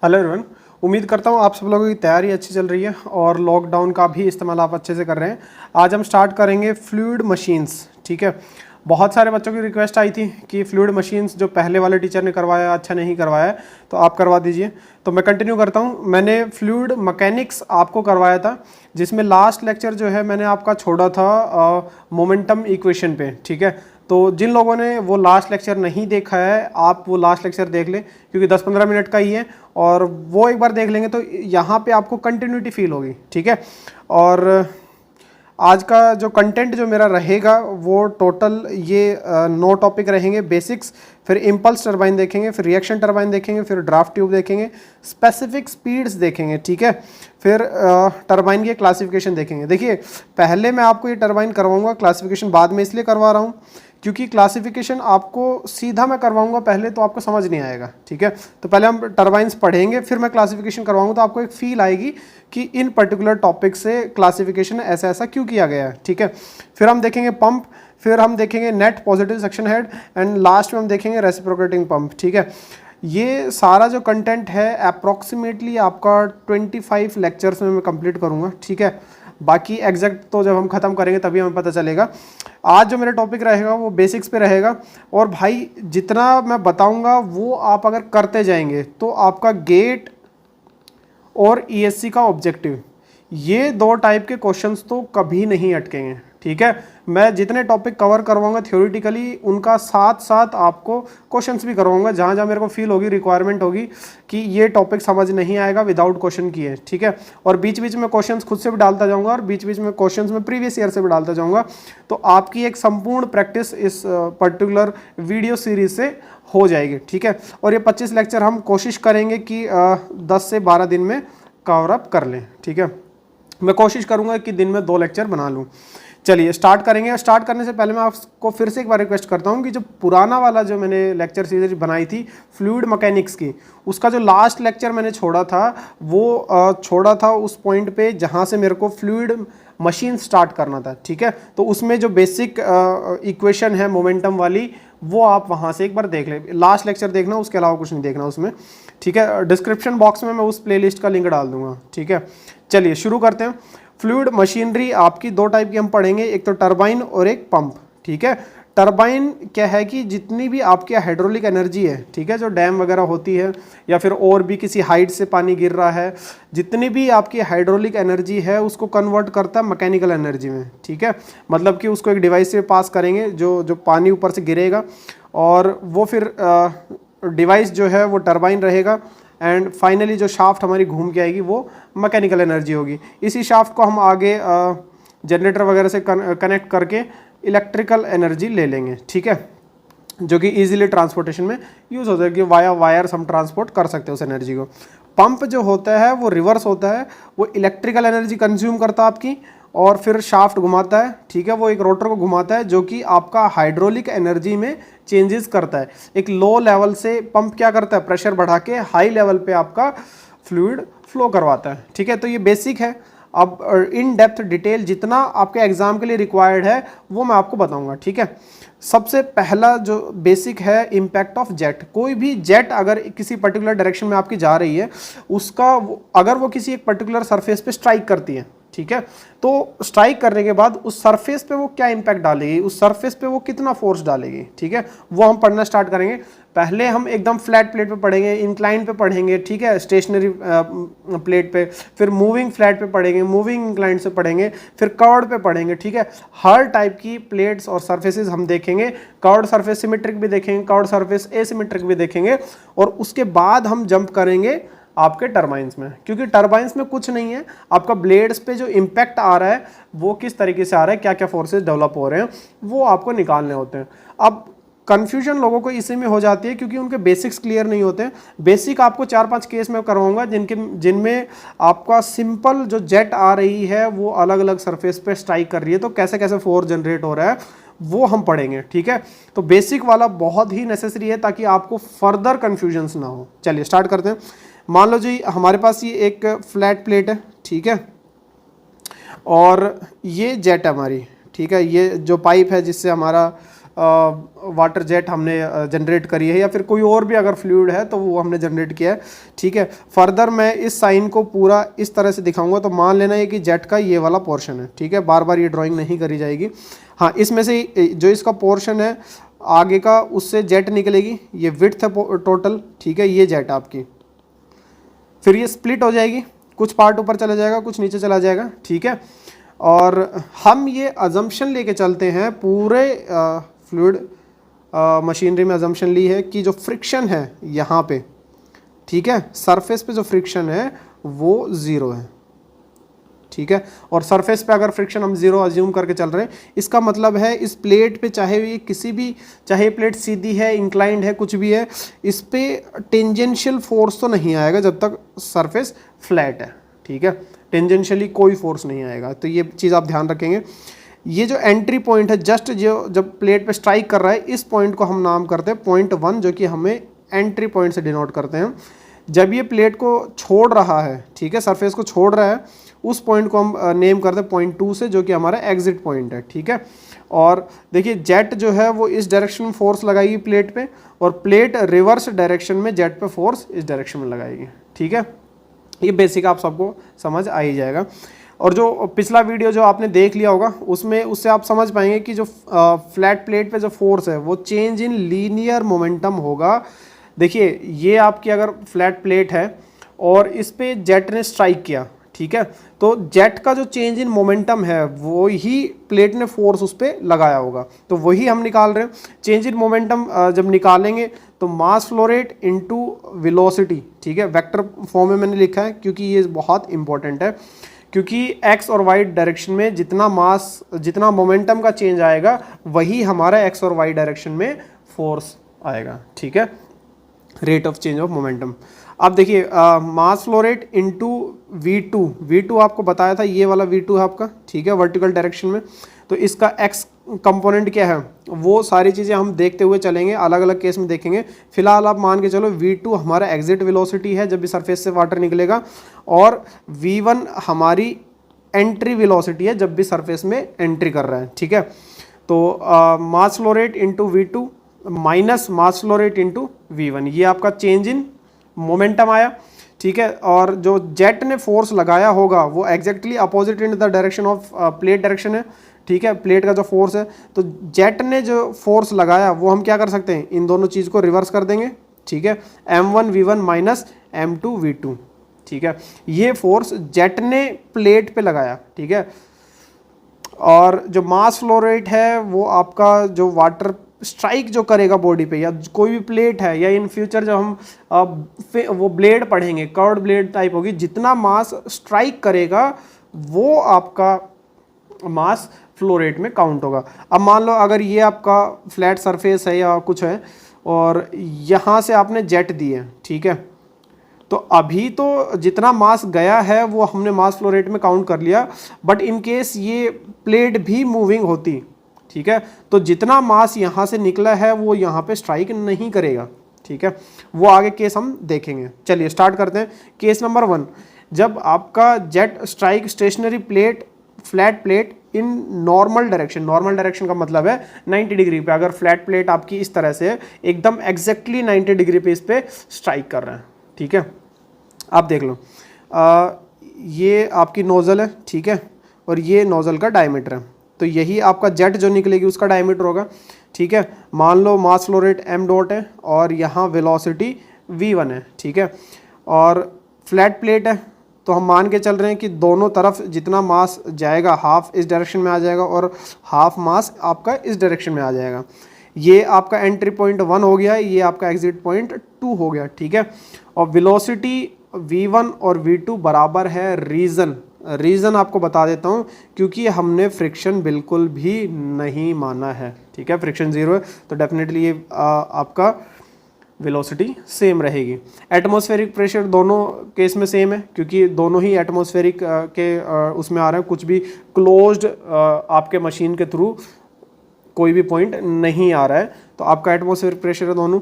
Hello everyone. उम्मीद करता हूँ आप सब लोगों की तैयारी अच्छी चल रही है और लॉकडाउन का भी इस्तेमाल आप अच्छे से कर रहे हैं। आज हम स्टार्ट करेंगे फ्लूइड मशीन्स। ठीक है, बहुत सारे बच्चों की रिक्वेस्ट आई थी कि फ्लूइड मशीन्स जो पहले वाले टीचर ने करवाया अच्छा नहीं करवाया है, तो आप करवा दीजिए। तो मैं कंटिन्यू करता हूँ। मैंने फ्लूइड मैकेनिक्स आपको करवाया था, जिसमें लास्ट लेक्चर जो है मैंने आपका छोड़ा था मोमेंटम इक्वेशन पे। ठीक है, तो जिन लोगों ने वो लास्ट लेक्चर नहीं देखा है, आप वो लास्ट लेक्चर देख लें, क्योंकि 10-15 मिनट का ही है और वो एक बार देख लेंगे तो यहाँ पे आपको कंटिन्यूटी फील होगी। ठीक है, और आज का जो कंटेंट जो मेरा रहेगा वो टोटल ये 9 टॉपिक रहेंगे। बेसिक्स, फिर इम्पल्स टरबाइन देखेंगे, फिर रिएक्शन टरबाइन देखेंगे, फिर ड्राफ्ट ट्यूब देखेंगे, स्पेसिफिक स्पीड्स देखेंगे। ठीक है, फिर टरबाइन की क्लासिफिकेशन देखेंगे। देखिए, पहले मैं आपको ये टरबाइन करवाऊंगा, क्लासिफिकेशन बाद में इसलिए करवा रहा हूँ क्योंकि क्लासिफिकेशन आपको सीधा मैं करवाऊंगा पहले तो आपको समझ नहीं आएगा। ठीक है, तो पहले हम टरबाइंस पढ़ेंगे, फिर मैं क्लासिफिकेशन करवाऊंगा, तो आपको एक फील आएगी कि इन पर्टिकुलर टॉपिक से क्लासिफिकेशन ऐसा ऐसा क्यों किया गया है। ठीक है, फिर हम देखेंगे पंप, फिर हम देखेंगे net positive suction head, and last में हम देखेंगे रेसिप्रोकेटिंग पंप। ठीक है, ये सारा जो कंटेंट है अप्रॉक्सीमेटली आपका 25 लेक्चर्स में मैं कंप्लीट करूँगा। ठीक है, बाकी एग्जैक्ट तो जब हम ख़त्म करेंगे तभी हमें पता चलेगा। आज जो मेरा टॉपिक रहेगा वो बेसिक्स पे रहेगा, और भाई जितना मैं बताऊंगा वो आप अगर करते जाएंगे तो आपका गेट और ईएससी का ऑब्जेक्टिव, ये 2 टाइप के क्वेश्चंस तो कभी नहीं अटकेंगे। ठीक है, मैं जितने टॉपिक कवर करवाऊंगा थ्योरेटिकली, उनका साथ साथ आपको क्वेश्चंस भी करवाऊंगा, जहाँ जहाँ मेरे को फील होगी, रिक्वायरमेंट होगी कि ये टॉपिक समझ नहीं आएगा विदाउट क्वेश्चन किए। ठीक है, और बीच बीच में क्वेश्चंस खुद से भी डालता जाऊंगा और बीच बीच में क्वेश्चंस में प्रीवियस ईयर से भी डालता जाऊंगा। तो आपकी एक संपूर्ण प्रैक्टिस इस पर्टिकुलर वीडियो सीरीज से हो जाएगी। ठीक है, और ये 25 लेक्चर हम कोशिश करेंगे कि 10 से 12 दिन में कवर अप कर लें। ठीक है, मैं कोशिश करूंगा कि दिन में 2 लेक्चर बना लूं। चलिए स्टार्ट करेंगे। स्टार्ट करने से पहले मैं आपको फिर से एक बार रिक्वेस्ट करता हूं कि जो पुराना वाला जो मैंने लेक्चर सीरीज बनाई थी फ्लूइड मैकेनिक्स की, उसका जो लास्ट लेक्चर मैंने छोड़ा था वो छोड़ा था उस पॉइंट पे जहां से मेरे को फ्लूइड मशीन स्टार्ट करना था। ठीक है, तो उसमें जो बेसिक इक्वेशन है मोमेंटम वाली, वो आप वहां से एक बार देख ले। लास्ट लेक्चर देखना, उसके अलावा कुछ नहीं देखना उसमें। ठीक है, डिस्क्रिप्शन बॉक्स में मैं उस प्लेलिस्ट का लिंक डाल दूंगा। ठीक है, चलिए शुरू करते हैं। फ्लूइड मशीनरी आपकी 2 टाइप की हम पढ़ेंगे, एक तो टरबाइन और एक पंप। ठीक है, टरबाइन क्या है कि जितनी भी आपकी हाइड्रोलिक एनर्जी है, ठीक है, जो डैम वगैरह होती है या फिर और भी किसी हाइट से पानी गिर रहा है, जितनी भी आपकी हाइड्रोलिक एनर्जी है उसको कन्वर्ट करता है मैकेनिकल एनर्जी में। ठीक है, मतलब कि उसको एक डिवाइस से पास करेंगे जो पानी ऊपर से गिरेगा, और वो फिर डिवाइस जो है वो टरबाइन रहेगा, एंड फाइनली जो शाफ्ट हमारी घूम के आएगी वो मैकेनिकल एनर्जी होगी। इसी शाफ्ट को हम आगे जनरेटर वगैरह से कनेक्ट करके इलेक्ट्रिकल एनर्जी ले लेंगे। ठीक है, जो कि इजीली ट्रांसपोर्टेशन में यूज़ होता है कि वाया वायर्स हम ट्रांसपोर्ट कर सकते हैं उस एनर्जी को। पंप जो होता है वो रिवर्स होता है, वो इलेक्ट्रिकल एनर्जी कंज्यूम करता है आपकी और फिर शाफ्ट घुमाता है। ठीक है, वो एक रोटर को घुमाता है जो कि आपका हाइड्रोलिक एनर्जी में चेंजेस करता है। एक लो लेवल से पंप क्या करता है, प्रेशर बढ़ा के हाई लेवल पे आपका फ्लूइड फ्लो करवाता है। ठीक है, तो ये बेसिक है। अब इन डेप्थ डिटेल जितना आपके एग्जाम के लिए रिक्वायर्ड है वो मैं आपको बताऊंगा। ठीक है, सबसे पहला जो बेसिक है इम्पैक्ट ऑफ जेट। कोई भी जेट अगर किसी पर्टिकुलर डायरेक्शन में आपकी जा रही है, उसका अगर वो किसी एक पर्टिकुलर सरफेस पे स्ट्राइक करती है, ठीक है, तो स्ट्राइक करने के बाद उस सरफेस पे वो क्या इंपैक्ट डालेगी, उस सरफेस पे वो कितना फोर्स डालेगी, ठीक है, वो हम पढ़ना स्टार्ट करेंगे। पहले हम एकदम फ्लैट प्लेट पे पढ़ेंगे, इंक्लाइन पे पढ़ेंगे, ठीक है, स्टेशनरी प्लेट पे, फिर मूविंग फ्लैट पे पढ़ेंगे, मूविंग इंक्लाइन से पढ़ेंगे, फिर कर्व्ड पे पढ़ेंगे। ठीक है, हर टाइप की प्लेट्स और सरफेसेस हम देखेंगे। कर्व्ड सरफेस सिमेट्रिक भी देखेंगे, कर्व्ड सरफेस एसिमेट्रिक भी देखेंगे, और उसके बाद हम जंप करेंगे आपके टरबाइंस में, क्योंकि टरबाइंस में कुछ नहीं है, आपका ब्लेड्स पे जो इम्पैक्ट आ रहा है वो किस तरीके से आ रहा है, क्या क्या फोर्सेस डेवलप हो रहे हैं, वो आपको निकालने होते हैं। अब कंफ्यूजन लोगों को इसी में हो जाती है क्योंकि उनके बेसिक्स क्लियर नहीं होते। बेसिक आपको 4-5 केस में करवाऊंगा जिनमें आपका सिंपल जो जेट आ रही है वो अलग अलग सरफेस पे स्ट्राइक कर रही है, तो कैसे कैसे फोर्स जनरेट हो रहा है वो हम पढ़ेंगे। ठीक है, तो बेसिक वाला बहुत ही नेसेसरी है ताकि आपको फर्दर कंफ्यूजन्स ना हो। चलिए स्टार्ट करते हैं। मान लो जी हमारे पास ये एक फ्लैट प्लेट है, ठीक है, और ये जेट है हमारी, ठीक है, ये जो पाइप है जिससे हमारा वाटर जेट हमने जनरेट करी है, या फिर कोई और भी अगर फ्लूइड है तो वो हमने जनरेट किया है, ठीक है। फर्दर मैं इस साइन को पूरा इस तरह से दिखाऊंगा, तो मान लेना है कि जेट का ये वाला पोर्शन है, ठीक है। बार बार ये ड्राइंग नहीं करी जाएगी। हाँ, इसमें से जो इसका पोर्शन है आगे का, उससे जेट निकलेगी, ये विड्थ है टोटल, ठीक है, ये जेट आपकी। फिर ये स्प्लिट हो जाएगी, कुछ पार्ट ऊपर चला जाएगा, कुछ नीचे चला जाएगा, ठीक है। और हम ये अजम्पशन लेके चलते हैं पूरे फ्लूइड मशीनरी में, अजम्पशन ली है कि जो फ्रिक्शन है यहाँ पे, ठीक है, सरफेस पे जो फ्रिक्शन है वो ज़ीरो है, ठीक है। और सरफेस पे अगर फ्रिक्शन हम ज़ीरो अज्यूम करके चल रहे हैं, इसका मतलब है इस प्लेट पे चाहे ये किसी भी, चाहे प्लेट सीधी है, इंक्लाइंड है, कुछ भी है, इस पे टेंजेंशियल फोर्स तो नहीं आएगा जब तक सरफेस फ्लैट है, ठीक है। टेंजेंशियली कोई फोर्स नहीं आएगा, तो ये चीज़ आप ध्यान रखेंगे। ये जो एंट्री पॉइंट है, जस्ट जो जब प्लेट पे स्ट्राइक कर रहा है, इस पॉइंट को हम नाम करते हैं पॉइंट 1, जो कि हमें एंट्री पॉइंट से डिनोट करते हैं। जब ये प्लेट को छोड़ रहा है, ठीक है, सरफेस को छोड़ रहा है, उस पॉइंट को हम नेम करते हैं पॉइंट 2 से, जो कि हमारा एग्जिट पॉइंट है, ठीक है। और देखिए जेट जो है वो इस डायरेक्शन में फोर्स लगाएगी प्लेट पे, और प्लेट रिवर्स डायरेक्शन में जेट पे फोर्स इस डायरेक्शन में लगाएगी, ठीक है। ये बेसिक आप सबको समझ आ ही जाएगा। और जो पिछला वीडियो जो आपने देख लिया होगा, उसमें उससे आप समझ पाएंगे कि जो फ्लैट प्लेट पे जो फोर्स है वो चेंज इन लीनियर मोमेंटम होगा। देखिए ये आपकी अगर फ्लैट प्लेट है और इस पे जेट ने स्ट्राइक किया, ठीक है, तो जेट का जो चेंज इन मोमेंटम है वो ही प्लेट ने फोर्स उस पर लगाया होगा, तो वही हम निकाल रहे हैं। चेंज इन मोमेंटम जब निकालेंगे तो मास फ्लो रेट इनटू वेलोसिटी, ठीक है, वेक्टर फॉर्म में मैंने लिखा है क्योंकि ये बहुत इंपॉर्टेंट है, क्योंकि एक्स और वाई डायरेक्शन में जितना मास, जितना मोमेंटम का चेंज आएगा वही हमारा एक्स और वाई डायरेक्शन में फोर्स आएगा, ठीक है, rate of change of momentum. अब देखिए मास फ्लो रेट इनटू V2 आपको बताया था, ये वाला V2 है आपका, ठीक है, वर्टिकल डायरेक्शन में। तो इसका x कंपोनेंट क्या है वो सारी चीज़ें हम देखते हुए चलेंगे, अलग अलग केस में देखेंगे। फिलहाल आप मान के चलो V2 हमारा एग्जिट वेलोसिटी है जब भी सरफेस से वाटर निकलेगा, और V1 हमारी एंट्री वेलोसिटी है जब भी सरफेस में एंट्री कर रहा है, ठीक है। तो मास flow rate into V2 minus mass flow rate into V1, ये आपका चेंज इन मोमेंटम आया, ठीक है। और जो जेट ने फोर्स लगाया होगा वो exactly opposite in the direction of plate direction है, ठीक है, प्लेट का जो फोर्स है। तो जेट ने जो फोर्स लगाया वो हम क्या कर सकते हैं, इन दोनों चीज़ को रिवर्स कर देंगे, ठीक है, m1v1 माइनस m2v2, ठीक है। ये फोर्स जेट ने प्लेट पे लगाया, ठीक है। और जो मास फ्लो रेट है वो आपका जो वाटर स्ट्राइक जो करेगा बॉडी पे, या कोई भी प्लेट है, या इन फ्यूचर जब हम वो ब्लेड पढ़ेंगे, कर्व्ड ब्लेड टाइप होगी, जितना मास स्ट्राइक करेगा वो आपका मास फ्लो रेट में काउंट होगा। अब मान लो अगर ये आपका फ्लैट सरफेस है या कुछ है और यहाँ से आपने जेट दी है, ठीक है, तो अभी तो जितना मास गया है वो हमने मास फ्लो रेट में काउंट कर लिया, बट इन केस ये प्लेट भी मूविंग होती, ठीक है, तो जितना मास यहाँ से निकला है वो यहाँ पे स्ट्राइक नहीं करेगा, ठीक है। वो आगे केस हम देखेंगे। चलिए स्टार्ट करते हैं। केस नंबर 1, जब आपका jet strike stationary plate, flat plate in normal direction का मतलब है 90 डिग्री पे। अगर फ्लैट प्लेट आपकी इस तरह से एकदम एग्जैक्टली 90 डिग्री पे इस पे स्ट्राइक कर रहे हैं, ठीक है। आप देख लो ये आपकी नोज़ल है, ठीक है, और ये नोज़ल का डायमीटर है, तो यही आपका जेट जो निकलेगी उसका डायमीटर होगा, ठीक है। मान लो mass flow rate m dot है और यहाँ वेलोसिटी v1 है, ठीक है, और फ्लैट प्लेट है, तो हम मान के चल रहे हैं कि दोनों तरफ जितना मास जाएगा हाफ इस डायरेक्शन में आ जाएगा और हाफ मास आपका इस डायरेक्शन में आ जाएगा। ये आपका एंट्री पॉइंट 1 हो गया, ये आपका एग्जिट पॉइंट 2 हो गया, ठीक है। और वेलोसिटी v1 और v2 बराबर है रीज़न आपको बता देता हूँ, क्योंकि हमने फ्रिक्शन बिल्कुल भी नहीं माना है, ठीक है, फ्रिक्शन 0 है, तो डेफिनेटली ये आपका वेलोसिटी सेम रहेगी। एटमॉस्फेरिक प्रेशर दोनों केस में सेम है, क्योंकि दोनों ही एटमॉस्फेरिक के उसमें आ रहे हैं, कुछ भी क्लोज्ड आपके मशीन के थ्रू कोई भी पॉइंट नहीं आ रहा है, तो आपका एटमॉस्फेरिक प्रेशर है दोनों।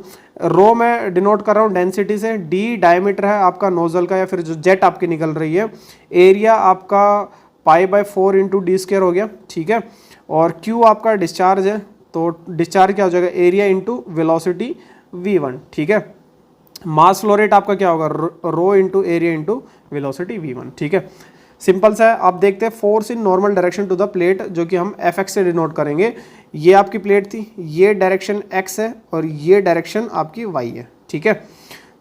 रो मैं डिनोट कर रहा हूँ डेंसिटी से, डी डायमीटर है आपका नोजल का या फिर जो जेट आपकी निकल रही है, एरिया आपका pi by 4 into D square हो गया, ठीक है, और क्यू आपका डिस्चार्ज है, तो डिस्चार्ज क्या हो जाएगा, एरिया इंटू वेलोसिटी v1, ठीक है। मास फ्लो रेट आपका क्या होगा, rho into area into velocity v1, ठीक है। सिंपल सा है। आप देखते हैं force in normal direction to the plate, जो कि हम Fx से डिनोट करेंगे। ये आपकी प्लेट थी, ये डायरेक्शन x है और ये डायरेक्शन आपकी y है, ठीक है।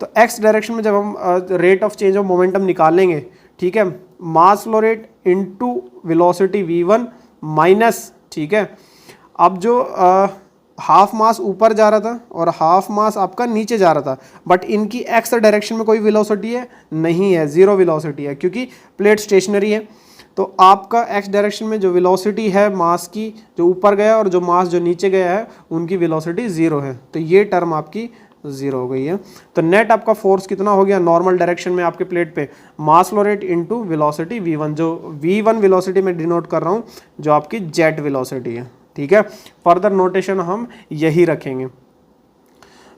तो x डायरेक्शन में जब हम rate of change of momentum निकालेंगे, ठीक है, मास flow rate into velocity v1 minus, ठीक है, अब जो हाफ मास ऊपर जा रहा था और हाफ मास आपका नीचे जा रहा था, बट इनकी एक्स डायरेक्शन में कोई वेलोसिटी है नहीं है, जीरो वेलोसिटी है, क्योंकि प्लेट स्टेशनरी है। तो आपका एक्स डायरेक्शन में जो वेलोसिटी है मास की, जो ऊपर गया और जो मास जो नीचे गया है, उनकी वेलोसिटी जीरो है। तो ये टर्म आपकी जीरो हो गई है। तो नेट आपका फोर्स कितना हो गया नॉर्मल डायरेक्शन में आपके प्लेट पे, मास flow rate into velocity v1, जो v1 वेलोसिटी में डिनोट कर रहा हूँ, जो आपकी जेट वेलोसिटी है, ठीक है। फर्दर नोटेशन हम यही रखेंगे।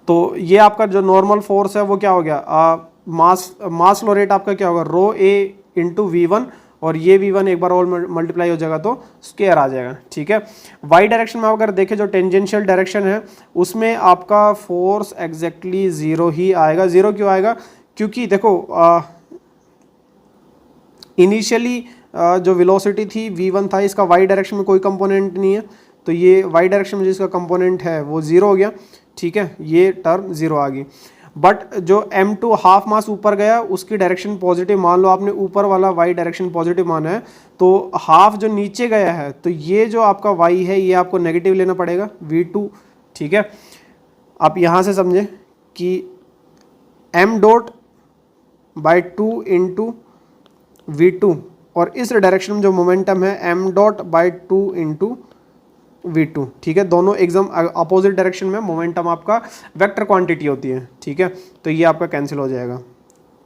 तो ये आपका जो नॉर्मल फोर्स है वो क्या हो गया, मास फ्लो रेट आपका क्या होगा, रो ए इंटू v1, और ये v1 एक बार और मल्टीप्लाई हो जाएगा तो स्क्वायर आ जाएगा, ठीक है। वाई डायरेक्शन में अगर देखें, जो टेंजेंशियल डायरेक्शन है, उसमें आपका फोर्स एग्जैक्टली जीरो ही आएगा। जीरो क्यों आएगा, क्योंकि देखो इनिशियली जो वेलोसिटी थी v1 था, इसका वाई डायरेक्शन में कोई कंपोनेंट नहीं है, तो ये वाई डायरेक्शन में जिसका कंपोनेंट है वो जीरो हो गया, ठीक है, ये टर्म जीरो आ गई। बट जो m2 हाफ मास ऊपर गया, उसकी डायरेक्शन पॉजिटिव मान लो, आपने ऊपर वाला y डायरेक्शन पॉजिटिव माना है, तो हाफ जो नीचे गया है, तो ये जो आपका y है ये आपको नेगेटिव लेना पड़ेगा v2, ठीक है। आप यहाँ से समझें कि m dot by 2 into v2, और इस डायरेक्शन में जो मोमेंटम है m dot by 2 into v2, ठीक है। दोनों एकदम अपोजिट डायरेक्शन में मोमेंटम आपका वेक्टर क्वांटिटी होती है, ठीक है। तो ये आपका कैंसिल हो जाएगा,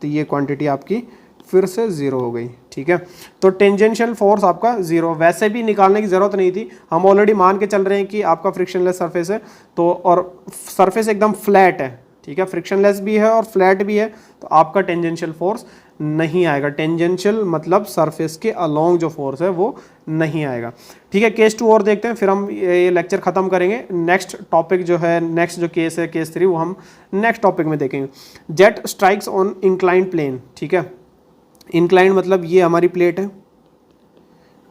तो ये क्वांटिटी आपकी फिर से जीरो हो गई, ठीक है। तो टेंजेंशियल फोर्स आपका जीरो, वैसे भी निकालने की जरूरत नहीं थी, हम ऑलरेडी मान के चल रहे हैं कि आपका फ्रिक्शनलेस सरफेस है, तो और सरफेस एकदम फ्लैट है, ठीक है, फ्रिक्शनलेस भी है और फ्लैट भी है, तो आपका टेंजेंशियल फोर्स नहीं आएगा। टेंजेंशियल मतलब सरफेस के अलोंग जो फोर्स है वो नहीं आएगा, ठीक है। केस 2 और देखते हैं, फिर हम ये लेक्चर खत्म करेंगे। नेक्स्ट टॉपिक जो है, नेक्स्ट जो केस है केस 3, वो हम नेक्स्ट टॉपिक में देखेंगे। Jet strikes on inclined plane, ठीक है। इंक्लाइंड मतलब ये हमारी प्लेट है,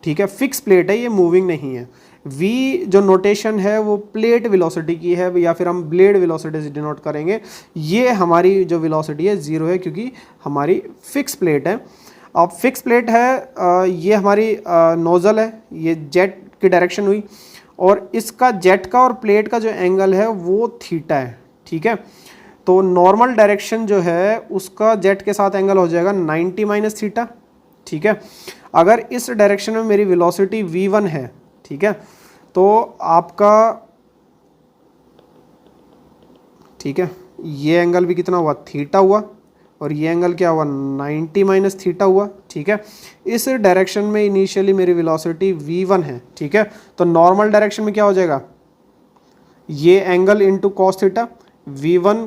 ठीक है, फिक्स प्लेट है, ये मूविंग नहीं है। v जो नोटेशन है वो प्लेट वेलोसिटी की है, या फिर हम ब्लेड वेलोसिटी से डिनोट करेंगे। ये हमारी जो वेलोसिटी है जीरो है, क्योंकि हमारी फिक्स प्लेट है। अब फिक्स प्लेट है, ये हमारी नोजल है, ये जेट की डायरेक्शन हुई, और इसका जेट का और प्लेट का जो एंगल है वो थीटा है, ठीक है। तो नॉर्मल डायरेक्शन जो है उसका जेट के साथ एंगल हो जाएगा 90 माइनस थीटा, ठीक है। अगर इस डायरेक्शन में मेरी वेलोसिटी v1 है, ठीक है, तो आपका, ठीक है, ये एंगल भी कितना हुआ, थीटा हुआ, और ये एंगल क्या हुआ, 90 माइनस थीटा हुआ, ठीक है। इस डायरेक्शन में इनिशियली मेरी वेलोसिटी v1 है, ठीक है। तो नॉर्मल डायरेक्शन में क्या हो जाएगा, ये angle into cos theta, v1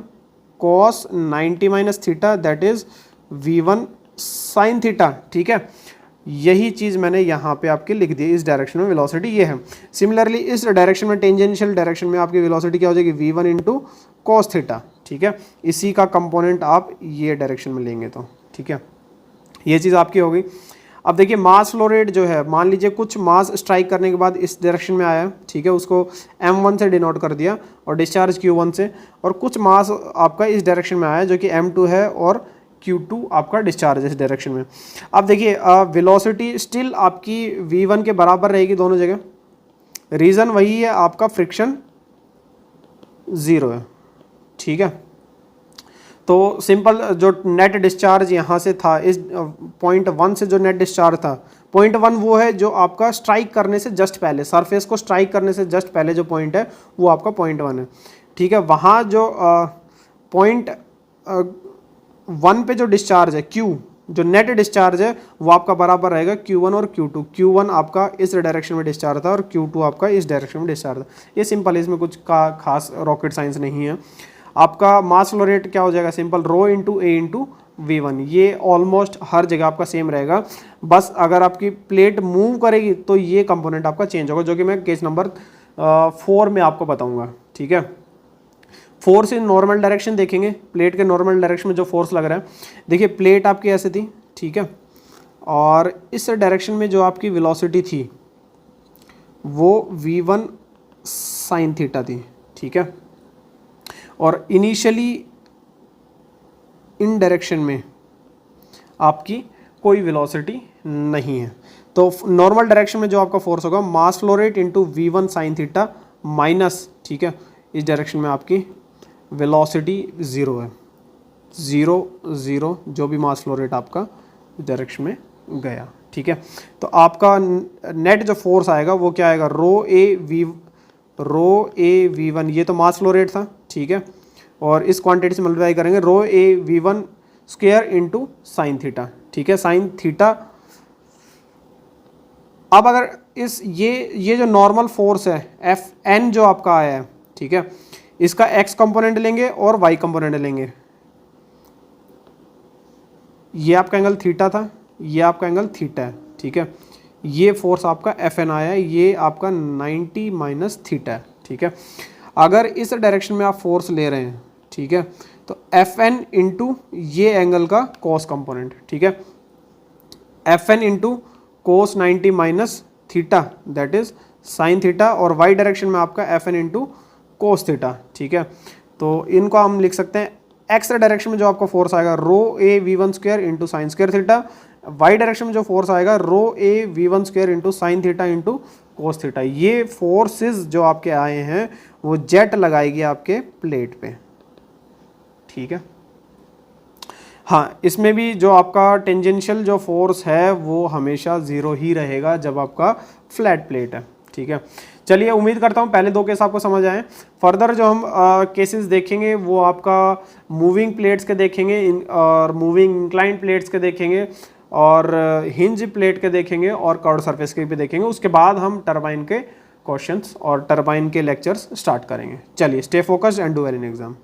cos 90 minus theta, that is v1 sign theta, ठीक है। यही चीज़ मैंने यहाँ पे आपके लिख दी, इस डायरेक्शन में वेलोसिटी ये है। सिमिलरली इस डायरेक्शन में, टेंजेंशियल डायरेक्शन में, आपकी वेलोसिटी क्या हो जाएगी, v1 इंटू कॉस थीटा, ठीक है। इसी का कंपोनेंट आप ये डायरेक्शन में लेंगे तो, ठीक है, ये चीज़ आपकी हो गई। अब देखिए मास फ्लो रेट जो है, मान लीजिए कुछ मास स्ट्राइक करने के बाद इस डायरेक्शन में आया, ठीक है, उसको m1 से डिनोट कर दिया और डिस्चार्ज q1 से, और कुछ मास आपका इस डायरेक्शन में आया जो कि m2 है, और Q2 आपका डिस्चार्ज इस डायरेक्शन में। अब देखिए वेलोसिटी स्टिल आपकी v1 के बराबर रहेगी दोनों जगह, रीज़न वही है, आपका फ्रिक्शन ज़ीरो है, ठीक है। तो सिंपल जो नेट डिस्चार्ज यहाँ से था, इस पॉइंट 1 से जो नेट डिस्चार्ज था, पॉइंट 1 वो है जो आपका स्ट्राइक करने से जस्ट पहले, सरफेस को स्ट्राइक करने से जस्ट पहले जो पॉइंट है वो आपका पॉइंट 1 है, ठीक है। वहाँ जो पॉइंट 1 पे जो डिस्चार्ज है Q, जो नेट डिस्चार्ज है वो आपका बराबर रहेगा Q1 और Q2। Q1 आपका इस डायरेक्शन में डिस्चार्ज था और Q2 आपका इस डायरेक्शन में डिस्चार्ज था। ये सिंपल, इसमें कुछ का खास रॉकेट साइंस नहीं है। आपका मास फ्लो रेट क्या हो जाएगा, सिंपल रो इंटू ए इंटू v1, ये ऑलमोस्ट हर जगह आपका सेम रहेगा। बस अगर आपकी प्लेट मूव करेगी तो ये कंपोनेंट आपका चेंज होगा, जो कि मैं केस नंबर 4 में आपको बताऊंगा, ठीक है। फोर्स इन नॉर्मल डायरेक्शन देखेंगे, प्लेट के नॉर्मल डायरेक्शन में जो फोर्स लग रहा है, देखिए प्लेट आपकी ऐसे थी, ठीक है, और इस डायरेक्शन में जो आपकी वेलोसिटी थी वो v1 साइन थीटा थी, ठीक है, और इनिशियली इन डायरेक्शन में आपकी कोई वेलोसिटी नहीं है। तो नॉर्मल डायरेक्शन में जो आपका फोर्स होगा मास flow rate into v1 sine theta minus, ठीक है, इस डायरेक्शन में आपकी वेलोसिटी 0 है, 0 0 जो भी मास फ्लो रेट आपका इस डायरेक्शन में गया, ठीक है। तो आपका नेट जो फोर्स आएगा वो क्या आएगा, रो ए वी वन, ये तो मास फ्लो रेट था, ठीक है, और इस क्वांटिटी से मल्टीप्लाई करेंगे rho A V one square into sine theta, ठीक है, साइन थीटा। अब अगर इस ये जो नॉर्मल फोर्स है एफ एन जो आपका आया है, ठीक है, इसका एक्स कंपोनेंट लेंगे और वाई कंपोनेंट लेंगे। ये आपका एंगल थीटा था, ये आपका एंगल थीटा है, ठीक है, ये फोर्स आपका एफ एन आया है, ये आपका 90 माइनस थीटा है, ठीक है। अगर इस डायरेक्शन में आप फोर्स ले रहे हैं, ठीक है, तो एफ एन इंटू ये एंगल का कॉस कंपोनेंट, ठीक है, F N into cos 90 minus theta that is sine theta, और वाई डायरेक्शन में आपका F N into cos theta, ठीक है। तो इनको हम लिख सकते हैं एक्स डायरेक्शन में जो आपका फोर्स आएगा rho A V one square into sine square theta, Y direction में जो फोर्स आएगा rho A V one square into sine theta into cos theta. ये फोर्सेस जो आपके आए हैं वो जेट लगाएगी आपके प्लेट पे, ठीक है। हाँ, इसमें भी जो आपका टेंजेंशियल जो फोर्स है वो हमेशा 0 ही रहेगा जब आपका फ्लैट प्लेट है, ठीक है। चलिए, उम्मीद करता हूँ पहले 2 केस आपको समझ आए। फर्दर जो हम केसेस देखेंगे वो आपका मूविंग प्लेट्स के देखेंगे और मूविंग इंक्लाइंड प्लेट्स के देखेंगे और हिंज प्लेट के देखेंगे और कर्व्ड सरफेस के भी देखेंगे। उसके बाद हम टरबाइन के क्वेश्चंस और टरबाइन के लेक्चर्स स्टार्ट करेंगे। चलिए, stay focused and do well in exam.